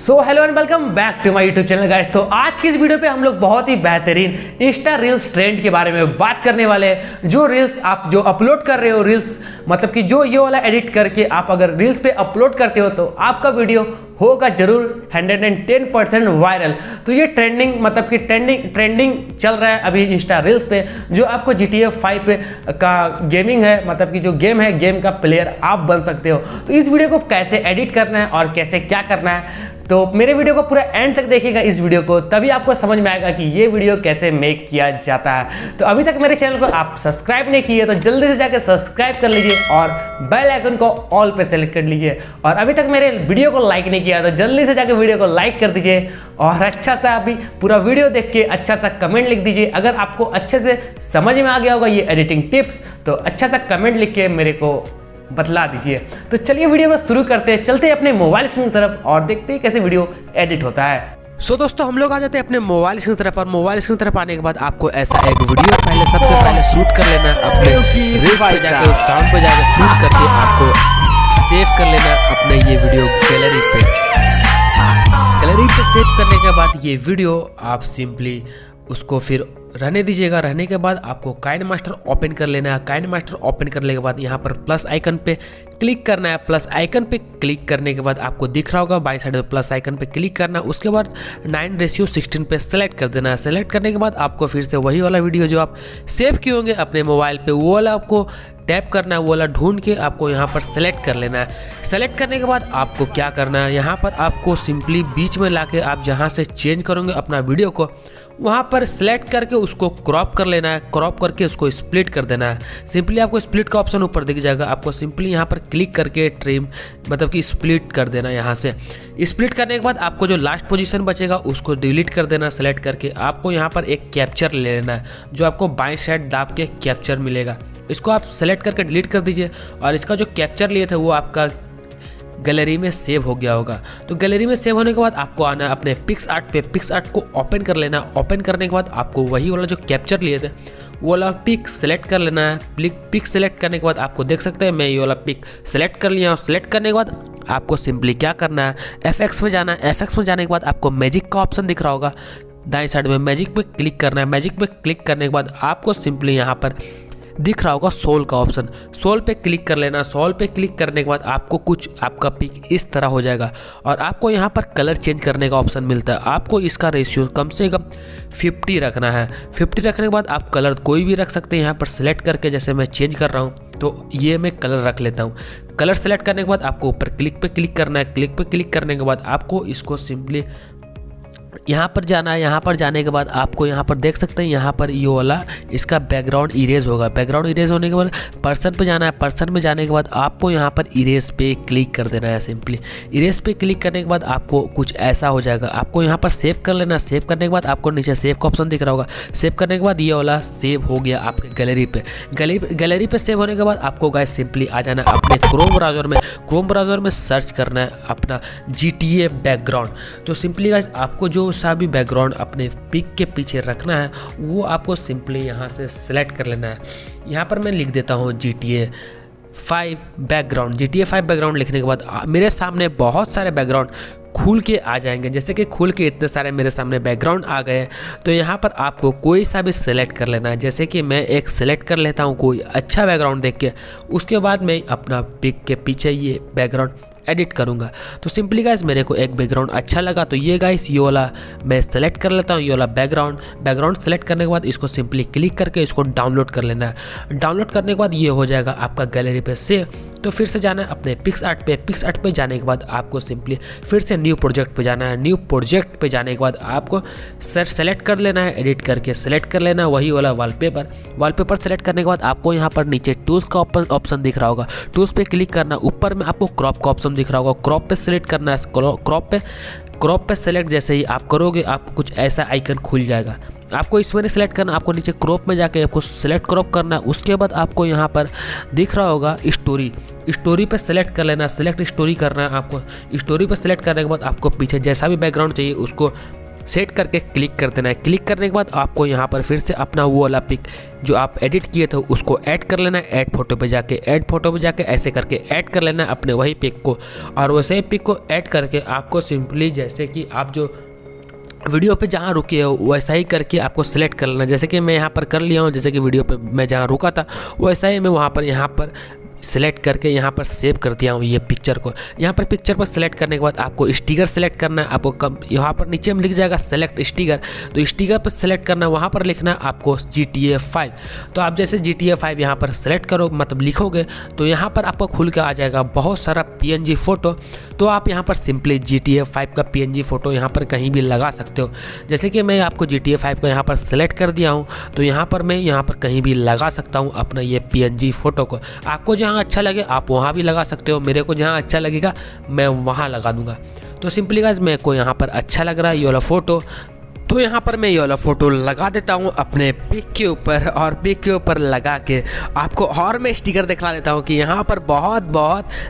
So hello and welcome back to my YouTube channel guys. तो आज की इस वीडियो पे हम लोग बहुत ही बेहतरीन इंस्टा रील्स ट्रेंड के बारे में बात करने वाले हैं। जो रील्स आप जो अपलोड कर रहे हो रील्स, मतलब कि जो ये वाला एडिट करके आप अगर रील्स पे अपलोड करते हो तो आपका वीडियो होगा जरूर 110% वायरल। तो ये ट्रेंडिंग मतलब कि ट्रेंडिंग चल रहा है अभी इंस्टा रील्स पे। जो आपको GTA 5 पे का गेमिंग है, मतलब कि जो गेम है, गेम का प्लेयर आप बन सकते हो। तो इस वीडियो को कैसे एडिट करना है और कैसे क्या करना है, तो मेरे वीडियो को पूरा एंड तक देखिएगा इस वीडियो को, तभी आपको समझ में आएगा कि ये वीडियो कैसे मेक किया जाता है। तो अभी तक मेरे चैनल को आप सब्सक्राइब नहीं किए तो जल्दी से जाकर सब्सक्राइब कर लीजिए और बेल आइकन को ऑल पे सेलेक्ट कर लीजिए। और अभी तक मेरे वीडियो को लाइक नहीं किया तो जल्दी से जाकर वीडियो को लाइक कर दीजिए और अच्छा सा अभी पूरा वीडियो देख के अच्छा सा कमेंट लिख दीजिए। अगर आपको अच्छे से समझ में आ गया होगा ये एडिटिंग टिप्स तो अच्छा सा कमेंट लिख के मेरे को बतला दीजिए। तो चलिए वीडियो को शुरू करते हैं, चलते हैं अपने मोबाइल स्क्रीन की तरफ और देखते हैं कैसे वीडियो एडिट होता है। सो दोस्तों हम लोग आ जाते हैं अपने मोबाइल स्क्रीन की तरफ। और मोबाइल स्क्रीन की तरफ आने के बाद आपको ऐसा एक वीडियो सबसे पहले शूट कर लेना है। अपने रील्स पे जाकर साउंड पे जाकर शूट करके आपको सेव कर लेना अपने ये वीडियो गैलरी पे। गैलरी पे सेव करने के बाद ये वीडियो आप सिंपली उसको फिर रहने दीजिएगा। रहने के बाद आपको काइनमास्टर ओपन कर लेना है। काइनमास्टर ओपन करने के बाद यहाँ पर प्लस आइकन पे क्लिक करना है। प्लस आइकन पे क्लिक करने के बाद आपको दिख रहा होगा बाईं साइड में प्लस आइकन पे क्लिक करना है। उसके बाद 9:16 पे सेलेक्ट कर देना है। सेलेक्ट करने के बाद आपको फिर से वही वाला वीडियो जो आप सेव किए होंगे अपने मोबाइल पे वो वाला आपको टैप करना है, वो वाला ढूंढ के आपको यहाँ पर सेलेक्ट कर लेना है। सेलेक्ट करने के बाद आपको क्या करना है, यहाँ पर आपको सिंपली बीच में लाके आप जहाँ से चेंज करोगे अपना वीडियो को वहाँ पर सेलेक्ट करके उसको क्रॉप कर लेना है। क्रॉप करके उसको स्प्लिट कर देना है। सिंपली आपको स्प्लिट का ऑप्शन ऊपर दिख जाएगा, आपको सिंपली यहाँ पर क्लिक करके ट्रिम मतलब कि स्प्लिट कर देना। यहाँ से स्प्लिट करने के बाद आपको जो लास्ट पोजीशन बचेगा उसको डिलीट कर देना। सेलेक्ट करके आपको यहाँ पर एक कैप्चर ले लेना है, जो आपको बाईं साइड दाब के कैप्चर मिलेगा। इसको आप सेलेक्ट करके डिलीट कर दीजिए और इसका जो कैप्चर लिए थे वो आपका गैलरी में सेव हो गया होगा। तो गैलरी में सेव होने के बाद आपको आना है अपने पिक्स आर्ट पे। पिक्स आर्ट को ओपन कर लेना। ओपन करने के बाद आपको वही वाला जो कैप्चर लिए थे वो वाला पिक सेलेक्ट कर लेना है। पिक सेलेक्ट करने के बाद आपको देख सकते हैं मैं ये वाला पिक सेलेक्ट कर लिया। और सेलेक्ट करने के बाद आपको सिंपली क्या करना है, FX में जाना है। FX में जाने के बाद आपको मैजिक का ऑप्शन दिख रहा होगा दाएं साइड में, मैजिक पे क्लिक करना है। मैजिक पे क्लिक करने के बाद आपको सिंपली यहाँ पर दिख रहा होगा सोल का ऑप्शन, सोल पे क्लिक कर लेना। सोल पे क्लिक करने के बाद आपको कुछ आपका पिक इस तरह हो जाएगा और आपको यहाँ पर कलर चेंज करने का ऑप्शन मिलता है। आपको इसका रेशियो कम से कम 50 रखना है। 50 रखने के बाद आप कलर कोई भी रख सकते हैं यहाँ पर सेलेक्ट करके, जैसे मैं चेंज कर रहा हूँ तो ये मैं कलर रख लेता हूँ। कलर सेलेक्ट करने के बाद आपको ऊपर क्लिक पे क्लिक करना है। क्लिक पे क्लिक करने के बाद आपको इसको सिंपली यहाँ पर जाना है। यहाँ पर जाने के बाद आपको यहाँ पर देख सकते हैं यहाँ पर ये वाला इसका बैकग्राउंड इरेज होगा। बैकग्राउंड इरेज होने के बाद पर्सन पे जाना है। पर्सन में जाने के बाद आपको यहाँ पर इरेज पे क्लिक कर देना है। सिंपली इरेज पे क्लिक करने के बाद आपको कुछ ऐसा हो जाएगा। आपको यहाँ पर सेव कर लेना। सेव करने के बाद आपको नीचे सेव का ऑप्शन दिख रहा होगा। सेव करने के बाद ये वाला सेव हो गया आपके गैलरी पे। गैलरी पे सेव होने के बाद आपको गाइस सिंपली आ जाना है अपने क्रोम ब्राउजर में। क्रोम ब्राउजर में सर्च करना है अपना GTA बैकग्राउंड। तो सिंपली गाइस आपको जो सा भी बैकग्राउंड अपने पिक के पीछे रखना है वो आपको सिंपली यहाँ से सेलेक्ट कर लेना है। यहाँ पर मैं लिख देता हूँ GTA 5 बैकग्राउंड। GTA 5 बैकग्राउंड लिखने के बाद मेरे सामने बहुत सारे बैकग्राउंड खुल के आ जाएंगे। जैसे कि खुल के इतने सारे मेरे सामने बैकग्राउंड आ गए, तो यहाँ पर आपको कोई सा भी सिलेक्ट कर लेना है। जैसे कि मैं एक सिलेक्ट कर लेता हूँ कोई अच्छा बैकग्राउंड देख के, उसके बाद मैं अपना पिक के पीछे ये बैकग्राउंड एडिट करूँगा। तो सिंपली गाइस मेरे को एक बैकग्राउंड अच्छा लगा तो ये गाइस ये वाला मैं सेलेक्ट कर लेता हूँ। ये वाला बैकग्राउंड सेलेक्ट करने के बाद इसको सिंपली क्लिक करके इसको डाउनलोड कर लेना है। डाउनलोड करने के बाद ये हो जाएगा आपका गैलरी पे सेव। तो फिर से जाना है अपने पिक्स आर्ट पे। पिक्स आर्ट पे जाने के बाद आपको सिंपली फिर से न्यू प्रोजेक्ट पे जाना है। न्यू प्रोजेक्ट पे जाने के बाद आपको सेलेक्ट कर लेना है। एडिट करके सेलेक्ट कर लेना है वही वाला वॉलपेपर सेलेक्ट करने के बाद आपको यहाँ पर नीचे टूल्स का ऑप्शन दिख रहा होगा। टूल्स पे क्लिक करना। ऊपर में आपको क्रॉप का ऑप्शन दिख रहा होगा। क्रॉप पे सेलेक्ट करना है। क्रॉप पे सेलेक्ट जैसे ही आप करोगे आपको कुछ ऐसा आइकन खुल जाएगा। आपको इसमें नहीं सेलेक्ट करना, आपको नीचे क्रॉप में जाके आपको सेलेक्ट क्रॉप करना है। उसके बाद आपको यहाँ पर दिख रहा होगा स्टोरी पे सेलेक्ट कर लेना। सेलेक्ट स्टोरी करना है आपको। स्टोरी पे सेलेक्ट करने के बाद आपको पीछे जैसा भी बैकग्राउंड चाहिए उसको सेट करके क्लिक कर देना है। क्लिक करने के बाद आपको यहाँ पर फिर से अपना वो वाला पिक जो आप एडिट किए थे उसको ऐड कर लेना है। ऐड फोटो पे जाके ऐसे करके ऐड कर लेना है अपने वही पिक को। और वैसे ही पिक को ऐड करके आपको सिंपली जैसे कि आप जो वीडियो पे जहाँ रुके हो वैसा ही करके आपको सिलेक्ट कर लेना। जैसे कि मैं यहाँ पर कर लिया हूँ, जैसे कि वीडियो पे मैं जहाँ रुका था वैसा ही मैं यहाँ पर सेलेक्ट करके यहाँ पर सेव कर दिया हूँ ये पिक्चर को। यहाँ पर पिक्चर पर सेलेक्ट करने के बाद आपको स्टिकर सेलेक्ट करना है। आपको कम यहाँ पर नीचे में लिख जाएगा सेलेक्ट स्टिकर, तो स्टिकर पर सेलेक्ट करना है। वहाँ पर लिखना है आपको GTA 5। तो आप जैसे GTA 5 यहाँ पर सेलेक्ट करो मतलब लिखोगे तो यहाँ पर आपको खुल के आ जाएगा बहुत सारा PNG फ़ोटो। तो आप यहाँ पर सिंपली GTA 5 का PNG फ़ोटो यहाँ पर कहीं भी लगा सकते हो। जैसे कि मैं आपको GTA 5 को यहाँ पर सेलेक्ट कर दिया हूँ तो यहाँ पर मैं यहाँ पर कहीं भी लगा सकता हूँ अपना ये PNG फ़ोटो को। आपको जहाँ अच्छा लगे आप वहाँ भी लगा सकते हो। मेरे को जहाँ अच्छा लगेगा मैं वहाँ लगा दूंगा। तो सिंपली गाइस मेरे को यहाँ पर अच्छा लग रहा है ये वाला फ़ोटो, तो यहाँ पर मैं ये वाला फ़ोटो लगा देता हूँ अपने पिक के ऊपर। और पिक के ऊपर लगा के आपको और मैं स्टिकर दिखा देता हूँ कि यहाँ पर बहुत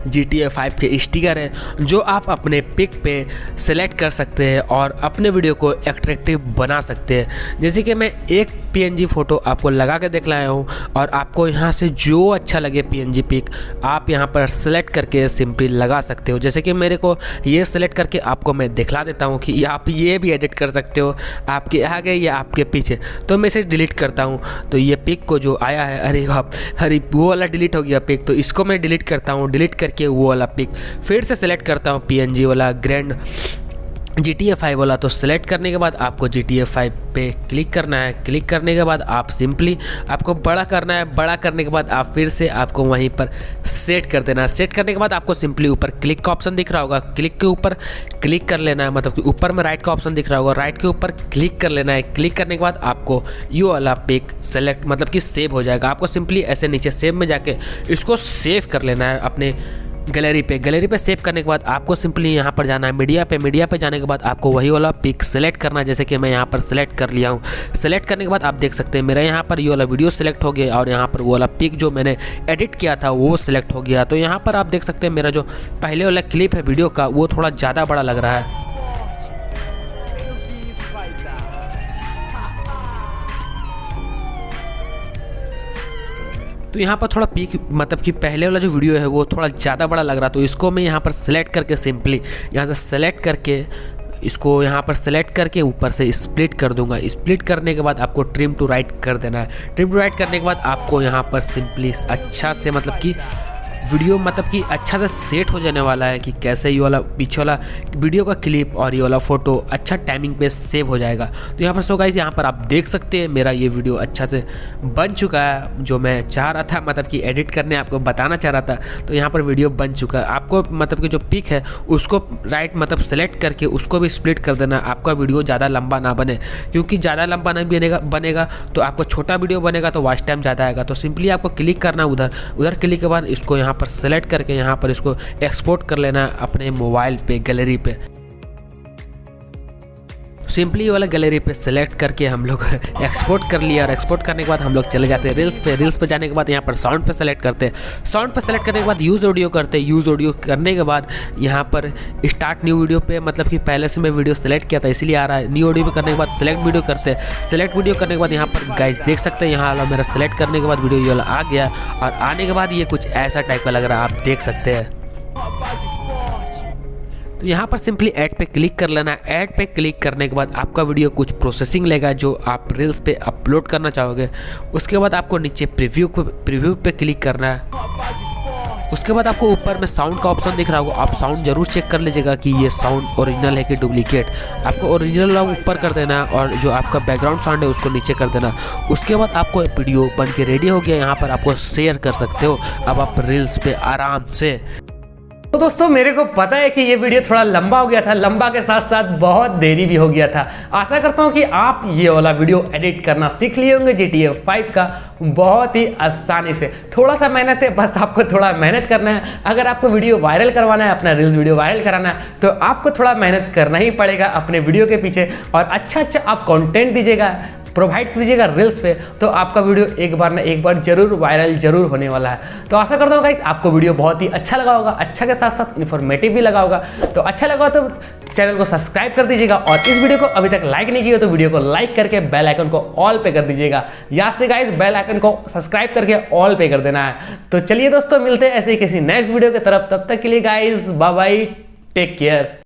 GTA 5 के स्टिकर है जो आप अपने पिक पे सेलेक्ट कर सकते हैं और अपने वीडियो को अट्रैक्टिव बना सकते हैं। जैसे कि मैं एक PNG फ़ोटो आपको लगा के दिखलाया हूँ और आपको यहाँ से जो अच्छा लगे PNG पिक आप यहाँ पर सेलेक्ट करके सिंपली लगा सकते हो। जैसे कि मेरे को ये सेलेक्ट करके आपको मैं दिखला देता हूँ कि आप ये भी एडिट कर सकते हो आपके आगे या आपके पीछे। तो मैं इसे डिलीट करता हूँ तो ये पिक को जो आया है अरे वो वाला डिलीट हो गया पिक, तो इसको मैं डिलीट करता हूँ। डिलीट करके वो वाला पिक फिर से सेलेक्ट करता हूँ PNG वाला ग्रैंड GTA 5 वाला। तो सेलेक्ट करने के बाद आपको GTA 5 पे क्लिक करना है। क्लिक करने के बाद आप सिंपली आपको बड़ा करना है। बड़ा करने के बाद आप फिर से आपको वहीं पर सेट कर देना है। सेट करने के बाद आपको सिंपली ऊपर क्लिक का ऑप्शन दिख रहा होगा, क्लिक के ऊपर क्लिक कर लेना है। मतलब कि ऊपर में राइट का ऑप्शन दिख रहा होगा, राइट के ऊपर क्लिक कर लेना है। क्लिक करने के बाद आपको ये वाला पिक सेलेक्ट मतलब कि सेव हो जाएगा। आपको सिंपली ऐसे नीचे सेव में जाके इसको सेव कर लेना है अपने गैलरी पे सेव करने के बाद आपको सिंपली यहाँ पर जाना है मीडिया पे जाने के बाद आपको वही वाला पिक सेलेक्ट करना है। जैसे कि मैं यहाँ पर सेलेक्ट कर लिया हूँ। सेलेक्ट करने के बाद आप देख सकते हैं मेरा यहाँ पर ये वाला वीडियो सेलेक्ट हो गया और यहाँ पर वो वाला पिक जो मैंने एडिट किया था वो सेलेक्ट हो गया। तो यहाँ पर आप देख सकते हैं मेरा जो पहले वाला क्लिप है वीडियो का वो थोड़ा ज़्यादा बड़ा लग रहा है। तो यहाँ पर थोड़ा पीक मतलब कि पहले वाला जो वीडियो है वो थोड़ा ज़्यादा बड़ा लग रहा, तो इसको मैं यहाँ पर सेलेक्ट करके सिंपली यहाँ से सेलेक्ट करके इसको यहाँ पर सेलेक्ट करके ऊपर से स्प्लिट कर दूंगा। स्प्लिट करने के बाद आपको ट्रिम टू राइट कर देना है। ट्रिम टू राइट करने के बाद आपको यहाँ पर सिंपली अच्छा से मतलब कि वीडियो मतलब कि अच्छा से सेट हो जाने वाला है कि कैसे ये वाला पीछे वाला वीडियो का क्लिप और ये वाला फ़ोटो अच्छा टाइमिंग पे सेव हो जाएगा। तो यहाँ पर सो गाइस यहाँ पर आप देख सकते हैं मेरा ये वीडियो अच्छा से बन चुका है जो मैं चाह रहा था मतलब कि एडिट करने आपको बताना चाह रहा था। तो यहाँ पर वीडियो बन चुका है। आपको मतलब कि जो पिक है उसको राइट मतलब सेलेक्ट करके उसको भी स्प्लिट कर देना। आपका वीडियो ज़्यादा लंबा ना बने, क्योंकि ज़्यादा लंबा नहीं बनेगा तो आपको छोटा वीडियो बनेगा तो वॉच टाइम ज़्यादा आएगा। तो सिंपली आपको क्लिक करना उधर क्लिक के बाद इसको यहाँ पर सेलेक्ट करके यहाँ पर इसको एक्सपोर्ट कर लेना अपने मोबाइल पे गैलरी पे। सिंपली वाला गैलरी पे सेलेक्ट करके हम लोग एक्सपोर्ट कर लिया और एक्सपोर्ट करने के बाद हम लोग चले जाते हैं रील्स पे। रील्स पे जाने के बाद यहाँ पर साउंड पे सेलेक्ट करते हैं। साउंड पे सेलेक्ट करने के बाद यूज़ ऑडियो करते हैं। यूज़ ऑडियो करने के बाद यहाँ पर स्टार्ट न्यू वीडियो पे मतलब कि पहले से मैं वीडियो सेलेक्ट किया था इसलिए आ रहा है। न्यू ऑडियो पे करने के बाद सेलेक्ट वीडियो करते हैं। सेलेक्ट वीडियो करने के बाद यहाँ पर गाइस देख सकते हैं यहाँ वाला मेरा सेलेक्ट करने के बाद वीडियो ये वाला आ गया और आने के बाद ये कुछ ऐसा टाइप का लग रहा है, आप देख सकते हैं। तो यहाँ पर सिंपली ऐड पे क्लिक कर लेना। ऐड पे क्लिक करने के बाद आपका वीडियो कुछ प्रोसेसिंग लेगा जो आप रील्स पे अपलोड करना चाहोगे। उसके बाद आपको नीचे प्रीव्यू पे क्लिक करना है। उसके बाद आपको ऊपर में साउंड का ऑप्शन दिख रहा होगा, आप साउंड जरूर चेक कर लीजिएगा कि ये साउंड ओरिजिनल है कि डुप्लीकेट। आपको ओरिजिनल ऊपर कर देना और जो आपका बैकग्राउंड साउंड है उसको नीचे कर देना। उसके बाद आपको वीडियो बन के रेडी हो गया। यहाँ पर आपको शेयर कर सकते हो अब आप रील्स पे आराम से। तो दोस्तों मेरे को पता है कि ये वीडियो थोड़ा लंबा हो गया था, लंबा के साथ साथ बहुत देरी भी हो गया था। आशा करता हूँ कि आप ये वाला वीडियो एडिट करना सीख लिए होंगे GTA 5 का बहुत ही आसानी से। थोड़ा सा मेहनत है, बस आपको थोड़ा मेहनत करना है। अगर आपको वीडियो वायरल करवाना है, अपना रील्स वीडियो वायरल कराना है तो आपको थोड़ा मेहनत करना ही पड़ेगा अपने वीडियो के पीछे और अच्छा आप कंटेंट दीजिएगा, प्रोवाइड कीजिएगा रील्स पे, तो आपका वीडियो एक बार ना एक बार जरूर वायरल जरूर होने वाला है। तो आशा करता हूँ गाइस आपको वीडियो बहुत ही अच्छा लगा होगा, अच्छा के साथ साथ इन्फॉर्मेटिव भी लगा होगा। तो अच्छा लगा तो चैनल को सब्सक्राइब कर दीजिएगा और इस वीडियो को अभी तक लाइक नहीं किया तो वीडियो को लाइक करके बेल आइकन को ऑल पे कर दीजिएगा। यहाँ से गाइस बेल आइकन को सब्सक्राइब करके ऑल पे कर देना है। तो चलिए दोस्तों, मिलते हैं ऐसे ही किसी नेक्स्ट वीडियो की तरफ। तब तक के लिए guys bye bye, take care.